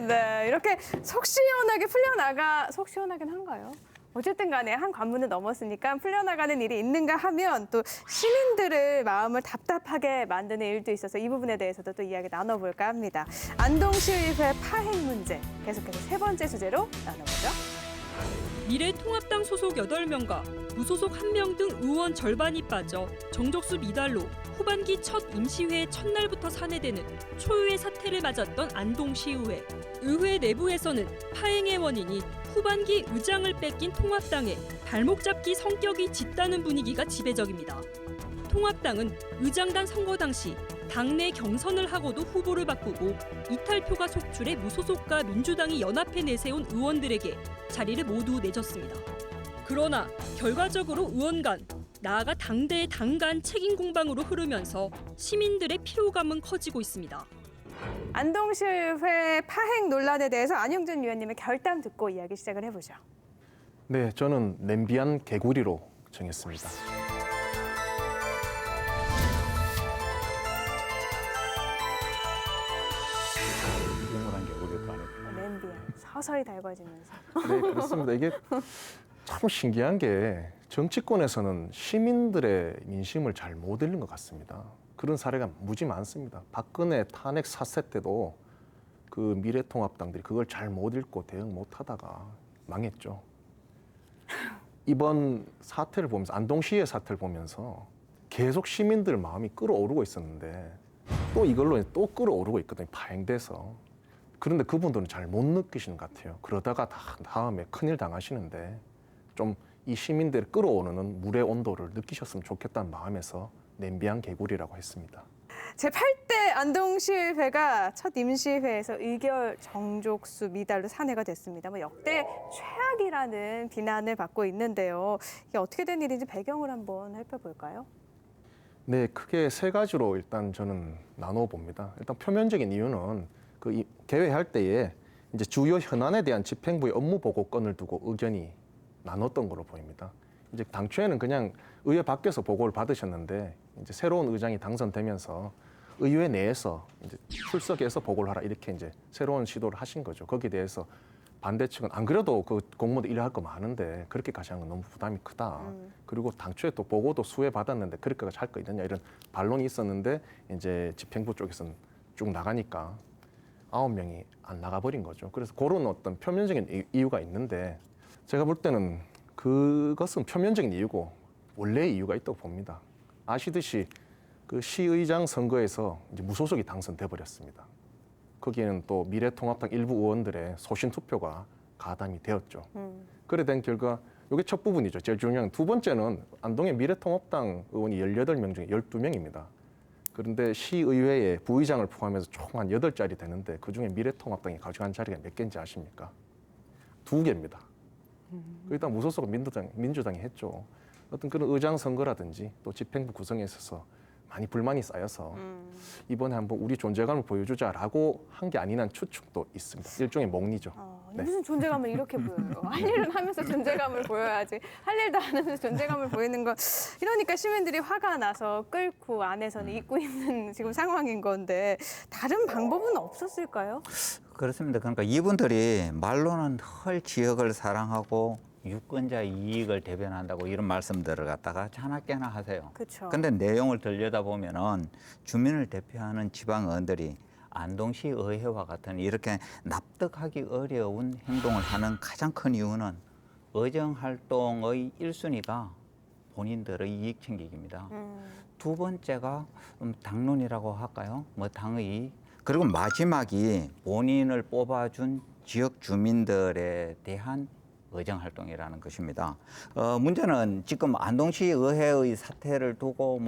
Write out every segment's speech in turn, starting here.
네, 이렇게 속 시원하긴 한가요? 어쨌든 간에 한 관문을 넘었으니까 풀려나가는 일이 있는가 하면 또 시민들의 마음을 답답하게 만드는 일도 있어서 이 부분에 대해서도 또 이야기 나눠볼까 합니다. 안동시의회 파행 문제 계속해서 세 번째 주제로 나눠보죠. 미래통합당 소속 8명과 무소속 1명 등 의원 절반이 빠져 정족수 미달로 후반기 첫 임시회 첫날부터 산회되는 초유의 사태를 맞았던 안동시의회. 의회 내부에서는 파행의 원인이 후반기 의장을 뺏긴 통합당의 발목 잡기 성격이 짙다는 분위기가 지배적입니다. 통합당은 의장단 선거 당시 당내 경선을 하고도 후보를 바꾸고 이탈표가 속출해 무소속과 민주당이 연합해 내세운 의원들에게 자리를 모두 내줬습니다. 그러나 결과적으로 의원 간, 나아가 당대의 당 간 책임 공방으로 흐르면서 시민들의 피로감은 커지고 있습니다. 안동시의회 파행 논란에 대해서 안용준 위원님의 결단 듣고 이야기 시작을 해보죠. 네, 저는 냄비한 개구리로 정했습니다. 유명한 개구리도 아니고. 냄비야 서서히 달궈지면서. 네, 그렇습니다. 이게 참 신기한 게 정치권에서는 시민들의 민심을 잘 못 읽는 것 같습니다. 그런 사례가 무지 많습니다. 박근혜 탄핵 사태 때도 그 미래통합당들이 그걸 잘 못 읽고 대응 못 하다가 망했죠. 이번 사태를 보면서 안동시의 사태를 보면서 계속 시민들 마음이 끓어오르고 있었는데 또 이걸로 또 끓어오르고 있거든요. 파행돼서. 그런데 그분들은 잘 못 느끼시는 것 같아요. 그러다가 다음에 큰일 당하시는데 좀 이 시민들이 끓어오르는 물의 온도를 느끼셨으면 좋겠다는 마음에서 냄비한 개구리라고 했습니다. 제8대 안동시의회가 첫 임시회에서 의결 정족수 미달로 산회가 됐습니다. 역대 최악이라는 비난을 받고 있는데요. 이게 어떻게 된 일인지 배경을 한번 살펴볼까요? 네, 크게 세 가지로 일단 저는 나눠봅니다. 일단 표면적인 이유는 개회할 때에 이제 주요 현안에 대한 집행부의 업무 보고권을 두고 의견이 나눴던 걸로 보입니다. 이제 당초에는 그냥 의회 밖에서 보고를 받으셨는데 이제 새로운 의장이 당선되면서 의회 내에서 이제 출석해서 보고를 하라 이렇게 이제 새로운 시도를 하신 거죠. 거기에 대해서 반대 측은 안 그래도 그 공무원들 일할 거 많은데 그렇게까지 하는 건 너무 부담이 크다. 그리고 당초에 또 보고도 수혜 받았는데 그렇게까지 할 거 있느냐 이런 반론이 있었는데 이제 집행부 쪽에서는 쭉 나가니까 9명이 안 나가버린 거죠. 그래서 그런 어떤 표면적인 이유가 있는데 제가 볼 때는 그것은 표면적인 이유고 원래의 이유가 있다고 봅니다. 아시듯이 그 시의장 선거에서 이제 무소속이 당선돼 버렸습니다. 거기에는 또 미래통합당 일부 의원들의 소신 투표가 가담이 되었죠. 그래 된 결과 이게 첫 부분이죠. 제일 중요한 두 번째는 안동의 미래통합당 의원이 18명 중에 12명입니다. 그런데 시의회에 부의장을 포함해서 총 한 8자리 되는데 그중에 미래통합당이 가져간 자리가 몇 개인지 아십니까? 2개입니다. 일단 무소속 민주당이 했죠. 어떤 그런 의장 선거라든지 또 집행부 구성에 있어서 많이 불만이 쌓여서 이번에 한번 우리 존재감을 보여주자라고 한 게 아니란 추측도 있습니다. 일종의 몽리죠. 네. 무슨 존재감을 이렇게 보여요? 할 일은 하면서 존재감을 보여야지. 할 일도 안 하면서 존재감을 보이는 거. 이러니까 시민들이 화가 나서 끓고 안에서는 잊고 있는 지금 상황인 건데 다른 방법은 없었을까요? 그렇습니다. 그러니까 이분들이 말로는 헐 지역을 사랑하고 유권자 이익을 대변한다고 이런 말씀들을 갖다가 자나깨나 하세요. 그렇죠. 근데 내용을 들여다보면은 주민을 대표하는 지방의원들이 안동시 의회와 같은 이렇게 납득하기 어려운 행동을 하는 가장 큰 이유는 의정 활동의 1순위가 본인들의 이익 챙기기입니다. 두 번째가 당론이라고 할까요? 당의 그리고 마지막이 본인을 뽑아준 지역 주민들에 대한 의정 활동이라는 것입니다. 문제는 지금 안동시 의회의 사태를 두고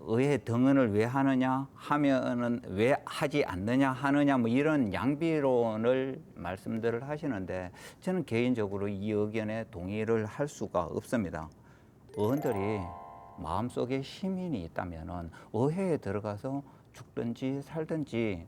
의회 등원을 왜 하느냐 하면은 왜 하지 않느냐 하느냐 이런 양비론을 말씀들을 하시는데 저는 개인적으로 이 의견에 동의를 할 수가 없습니다. 의원들이 마음속에 시민이 있다면은 의회에 들어가서 죽든지 살든지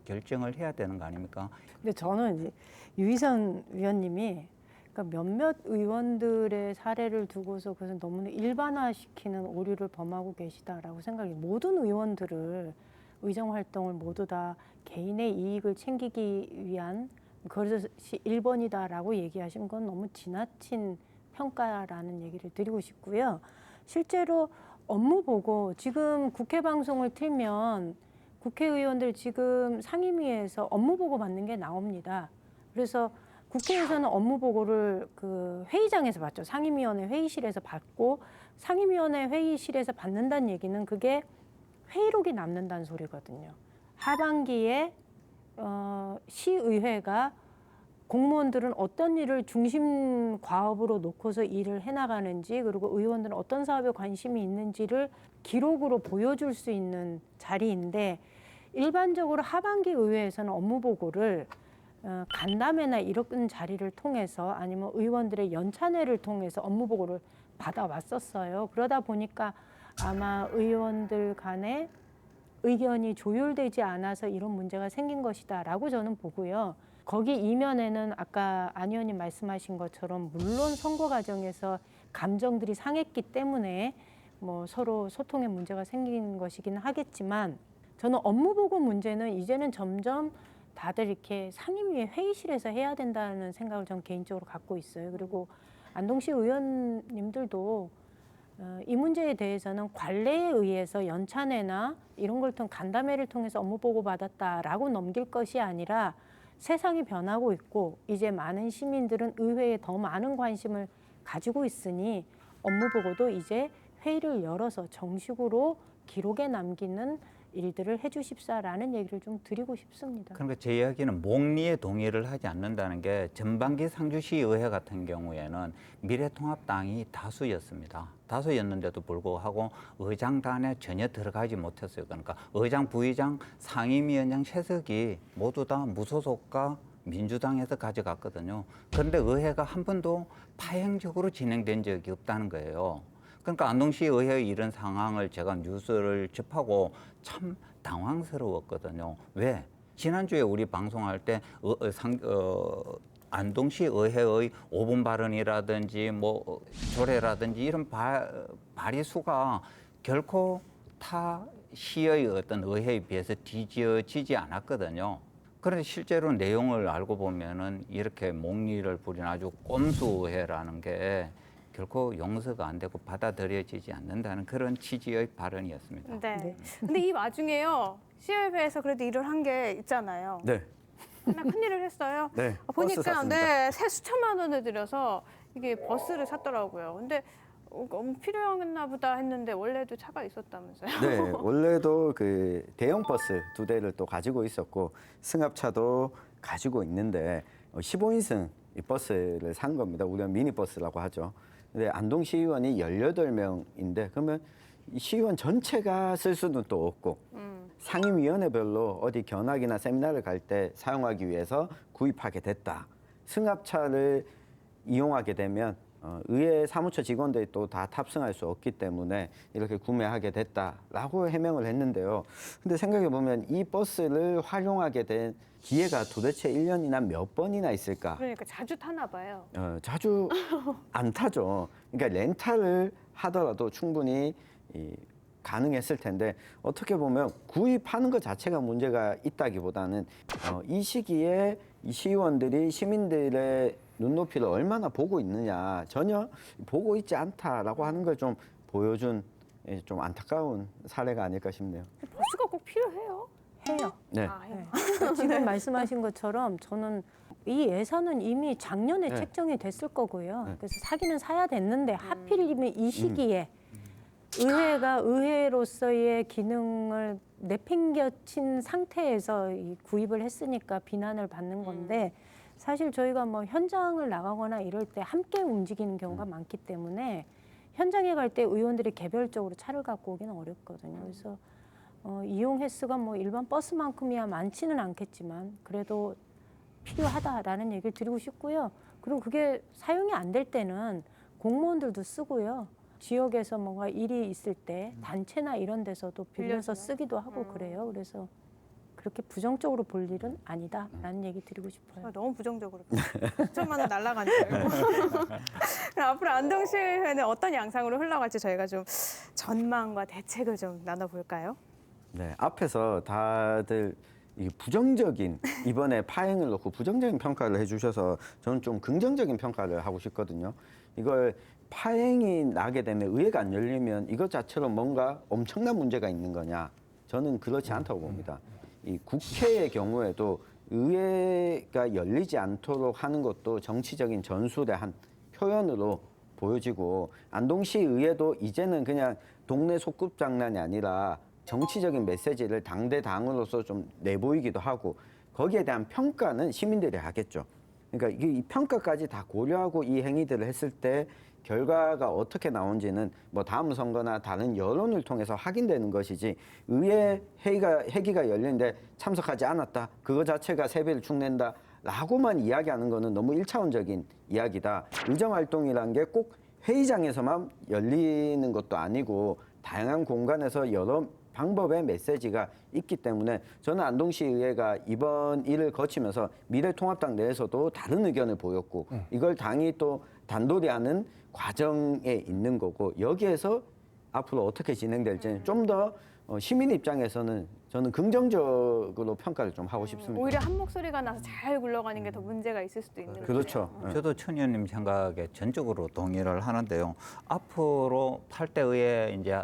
결정을 해야 되는 거 아닙니까? 근데 저는 이제 유희선 위원님이 그러니까 몇몇 의원들의 사례를 두고서 그것을 너무나 일반화시키는 오류를 범하고 계시다라고 생각이 모든 의원들을 의정 활동을 모두 다 개인의 이익을 챙기기 위한 그것이 1번이다라고 얘기하신 건 너무 지나친 평가라는 얘기를 드리고 싶고요. 실제로 업무 보고 지금 국회 방송을 틀면 국회의원들 지금 상임위에서 업무 보고 받는 게 나옵니다. 그래서 국회에서는 업무 보고를 그 회의장에서 받죠. 상임위원회 회의실에서 받고 상임위원회 회의실에서 받는다는 얘기는 그게 회의록이 남는다는 소리거든요. 하반기에 시의회가 공무원들은 어떤 일을 중심 과업으로 놓고서 일을 해나가는지 그리고 의원들은 어떤 사업에 관심이 있는지를 기록으로 보여줄 수 있는 자리인데 일반적으로 하반기 의회에서는 업무 보고를 간담회나 이런 자리를 통해서 아니면 의원들의 연찬회를 통해서 업무 보고를 받아왔었어요. 그러다 보니까 아마 의원들 간에 의견이 조율되지 않아서 이런 문제가 생긴 것이다라고 저는 보고요. 거기 이면에는 아까 안 의원님 말씀하신 것처럼 물론 선거 과정에서 감정들이 상했기 때문에 뭐 서로 소통의 문제가 생긴 것이긴 하겠지만 저는 업무 보고 문제는 이제는 점점 다들 이렇게 상임위의 회의실에서 해야 된다는 생각을 전 개인적으로 갖고 있어요. 그리고 안동시 의원님들도 이 문제에 대해서는 관례에 의해서 연찬회나 이런 걸 통해 간담회를 통해서 업무 보고 받았다라고 넘길 것이 아니라 세상이 변하고 있고 이제 많은 시민들은 의회에 더 많은 관심을 가지고 있으니 업무 보고도 이제 회의를 열어서 정식으로 기록에 남기는 일들을 해주십사라는 얘기를 좀 드리고 싶습니다. 그러니까 제 이야기는 목리에 동의를 하지 않는다는 게 전반기 상주시의회 같은 경우에는 미래통합당이 다수였습니다. 다수였는데도 불구하고 의장단에 전혀 들어가지 못했어요. 그러니까 의장, 부의장, 상임위원장 세석이 모두 다 무소속과 민주당에서 가져갔거든요. 그런데 의회가 한 번도 파행적으로 진행된 적이 없다는 거예요. 그러니까 안동시 의회의 이런 상황을 제가 뉴스를 접하고 참 당황스러웠거든요. 왜? 지난주에 우리 방송할 때 안동시 의회의 5분 발언이라든지 뭐 조례라든지 이런 발의수가 결코 타 시의 어떤 의회에 비해서 뒤지어지지 않았거든요. 그런데 실제로 내용을 알고 보면은 이렇게 목리를 부린 아주 꼼수의회라는 게 결코 용서가 안 되고 받아들여지지 않는다는 그런 취지의 발언이었습니다. 네. 네. 근데 이 와중에요. 시의회에서 그래도 일을 한 게 있잖아요. 네. 정말 큰일을 했어요. 네, 버스 보니까 샀습니다. 새 수천만 원을 들여서 이게 버스를 샀더라고요. 근데 너무 필요했나 보다 했는데 원래도 차가 있었다면서요? 네, 원래도 그 대형 버스 2대를 또 가지고 있었고 승합차도 가지고 있는데 15인승 이 버스를 산 겁니다. 우리가 미니버스라고 하죠. 근데 안동 시의원이 18명인데 그러면 이 시의원 전체가 쓸 수는 또 없고 상임위원회별로 어디 견학이나 세미나를 갈 때 사용하기 위해서 구입하게 됐다. 승합차를 이용하게 되면 의회 사무처 직원들이 또 다 탑승할 수 없기 때문에 이렇게 구매하게 됐다라고 해명을 했는데요. 근데 생각해 보면 이 버스를 활용하게 된 기회가 도대체 1년이나 몇 번이나 있을까? 그러니까 자주 타나 봐요. 자주 안 타죠. 그러니까 렌탈을 하더라도 충분히 가능했을 텐데 어떻게 보면 구입하는 것 자체가 문제가 있다기보다는 이 시기에 이 시의원들이 시민들의 눈높이를 얼마나 보고 있느냐 전혀 보고 있지 않다라고 하는 걸 좀 보여준 좀 안타까운 사례가 아닐까 싶네요. 버스가 꼭 필요해요? 해요. 네. 아, 해요. 네. 지금 말씀하신 것처럼 저는 이 예산은 이미 작년에 네. 책정이 됐을 거고요. 네. 그래서 사기는 사야 됐는데 하필이면 이 시기에 의회가 의회로서의 기능을 내팽겨친 상태에서 이 구입을 했으니까 비난을 받는 건데 사실 저희가 뭐 현장을 나가거나 이럴 때 함께 움직이는 경우가 많기 때문에 현장에 갈 때 의원들이 개별적으로 차를 갖고 오기는 어렵거든요. 그래서 이용 횟수가 뭐 일반 버스만큼이야 많지는 않겠지만 그래도 필요하다라는 얘기를 드리고 싶고요. 그리고 그게 사용이 안 될 때는 공무원들도 쓰고요. 지역에서 뭔가 일이 있을 때 단체나 이런 데서도 빌려서 빌려줘요? 쓰기도 하고 그래요. 그래서 그렇게 부정적으로 볼 일은 아니다라는 얘기 드리고 싶어요. 아, 너무 부정적으로. 9천만 원 날라간 줄 알고. 그럼 앞으로 안동시의회는 어떤 양상으로 흘러갈지 저희가 좀 전망과 대책을 좀 나눠볼까요? 네, 앞에서 다들 이 부정적인 이번에 파행을 놓고 부정적인 평가를 해주셔서 저는 좀 긍정적인 평가를 하고 싶거든요. 이걸 파행이 나게 되면 의회가 안 열리면 이것 자체로 뭔가 엄청난 문제가 있는 거냐? 저는 그렇지 않다고 봅니다. 이 국회의 경우에도 의회가 열리지 않도록 하는 것도 정치적인 전술의 한 표현으로 보여지고 안동시 의회도 이제는 그냥 동네 소꿉장난이 아니라 정치적인 메시지를 당대당으로서 좀 내보이기도 하고 거기에 대한 평가는 시민들이 하겠죠. 그러니까 이 평가까지 다 고려하고 이 행위들을 했을 때 결과가 어떻게 나온지는 뭐 다음 선거나 다른 여론을 통해서 확인되는 것이지 의회 회기가 열리는데 참석하지 않았다. 그거 자체가 세비를 축낸다. 라고만 이야기하는 거는 너무 일차원적인 이야기다. 의정활동이라는 게 꼭 회의장에서만 열리는 것도 아니고 다양한 공간에서 여러 방법의 메시지가 있기 때문에 저는 안동시 의회가 이번 일을 거치면서 미래통합당 내에서도 다른 의견을 보였고 이걸 당이 또 단돌이 하는 과정에 있는 거고 여기에서 앞으로 어떻게 진행될지는 좀 더 시민 입장에서는 저는 긍정적으로 평가를 좀 하고 싶습니다. 오히려 한 목소리가 나서 잘 굴러가는 게 더 문제가 있을 수도 있는 그렇죠. 거네요. 저도 천 의원님 생각에 전적으로 동의를 하는데요. 앞으로 8대 의회 이제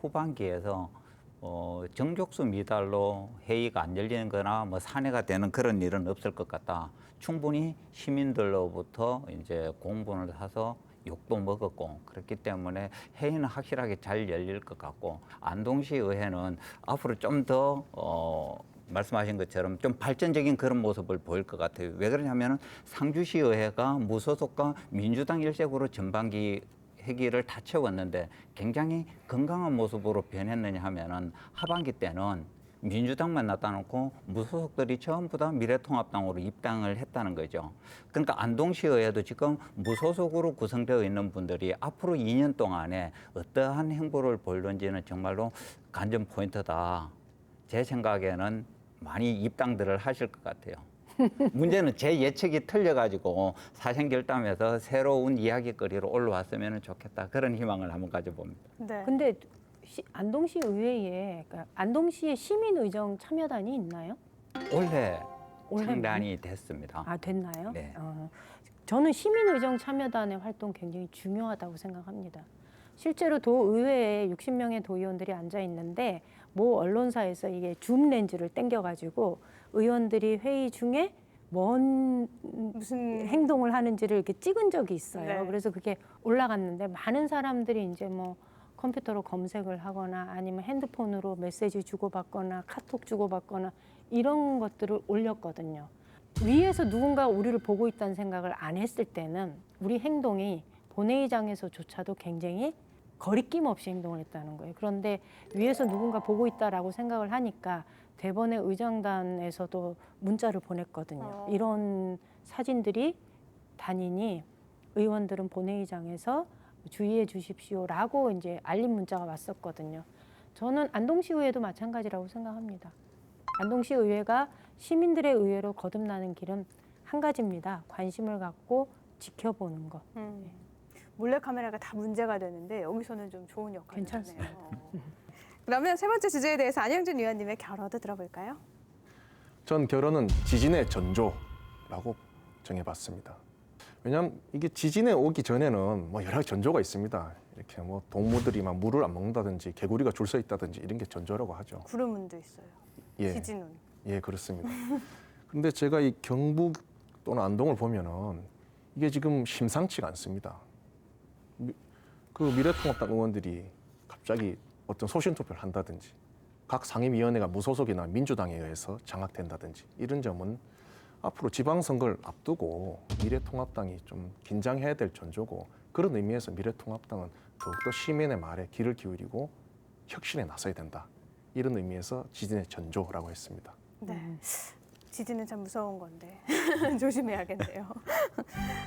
후반기에서 정족수 미달로 회의가 안 열리는 거나 뭐 산회가 되는 그런 일은 없을 것 같다. 충분히 시민들로부터 이제 공분을 사서 욕도 먹었고 그렇기 때문에 회의는 확실하게 잘 열릴 것 같고 안동시 의회는 앞으로 좀 더 말씀하신 것처럼 좀 발전적인 그런 모습을 보일 것 같아요. 왜 그러냐면은 상주시 의회가 무소속과 민주당 일색으로 전반기 회기를 다 채웠는데 굉장히 건강한 모습으로 변했느냐 하면은 하반기 때는 민주당만 나타놓고 무소속들이 전부 다 미래통합당으로 입당을 했다는 거죠. 그러니까 안동시 의회도 지금 무소속으로 구성되어 있는 분들이 앞으로 2년 동안에 어떠한 행보를 보일는지는 정말로 관전 포인트다. 제 생각에는 많이 입당들을 하실 것 같아요. 문제는 제 예측이 틀려가지고 사생결단에서 새로운 이야기거리로 올라왔으면 좋겠다. 그런 희망을 한번 가져봅니다. 네. 근데 안동시 의회에 그러니까 안동시에 시민의정 참여단이 있나요? 올해 올해 창단이 됐습니다. 아 됐나요? 네. 저는 시민의정 참여단의 활동 굉장히 중요하다고 생각합니다. 실제로 도의회에 60명의 도의원들이 앉아 있는데 모 언론사에서 이게 줌 렌즈를 땡겨가지고 의원들이 회의 중에 뭔 무슨 행동을 하는지를 이렇게 찍은 적이 있어요. 네. 그래서 그게 올라갔는데 많은 사람들이 이제 뭐 컴퓨터로 검색을 하거나 아니면 핸드폰으로 메시지 주고받거나 카톡 주고받거나 이런 것들을 올렸거든요. 위에서 누군가 우리를 보고 있다는 생각을 안 했을 때는 우리 행동이 본회의장에서조차도 굉장히 거리낌 없이 행동을 했다는 거예요. 그런데 위에서 누군가 보고 있다라고 생각을 하니까 대번에 의장단에서도 문자를 보냈거든요. 이런 사진들이 다니니 의원들은 본회의장에서 주의해 주십시오라고 이제 알림 문자가 왔었거든요. 저는 안동시의회도 마찬가지라고 생각합니다. 안동시의회가 시민들의 의회로 거듭나는 길은 한 가지입니다. 관심을 갖고 지켜보는 것. 몰래카메라가 다 문제가 되는데 여기서는 좀 좋은 역할을 괜찮습니다. 하네요. 그러면 세 번째 주제에 대해서 안영준 의원님의 결어도 들어볼까요? 전 결혼은 지진의 전조라고 정해봤습니다. 왜냐하면 이게 지진에 오기 전에는 뭐 여러 전조가 있습니다. 이렇게 뭐 동물들이 막 물을 안 먹는다든지 개구리가 줄 서 있다든지 이런 게 전조라고 하죠. 구름운도 있어요. 예, 지진운. 예, 그렇습니다. 근데 제가 이 경북 또는 안동을 보면은 이게 지금 심상치가 않습니다. 그 미래통합당 의원들이 갑자기 어떤 소신 투표를 한다든지 각 상임위원회가 무소속이나 민주당에 의해서 장악된다든지 이런 점은 앞으로 지방선거를 앞두고 미래통합당이 좀 긴장해야 될 전조고 그런 의미에서 미래통합당은 더욱더 시민의 말에 귀를 기울이고 혁신에 나서야 된다. 이런 의미에서 지진의 전조라고 했습니다. 네. 지진은 참 무서운 건데 조심해야겠네요.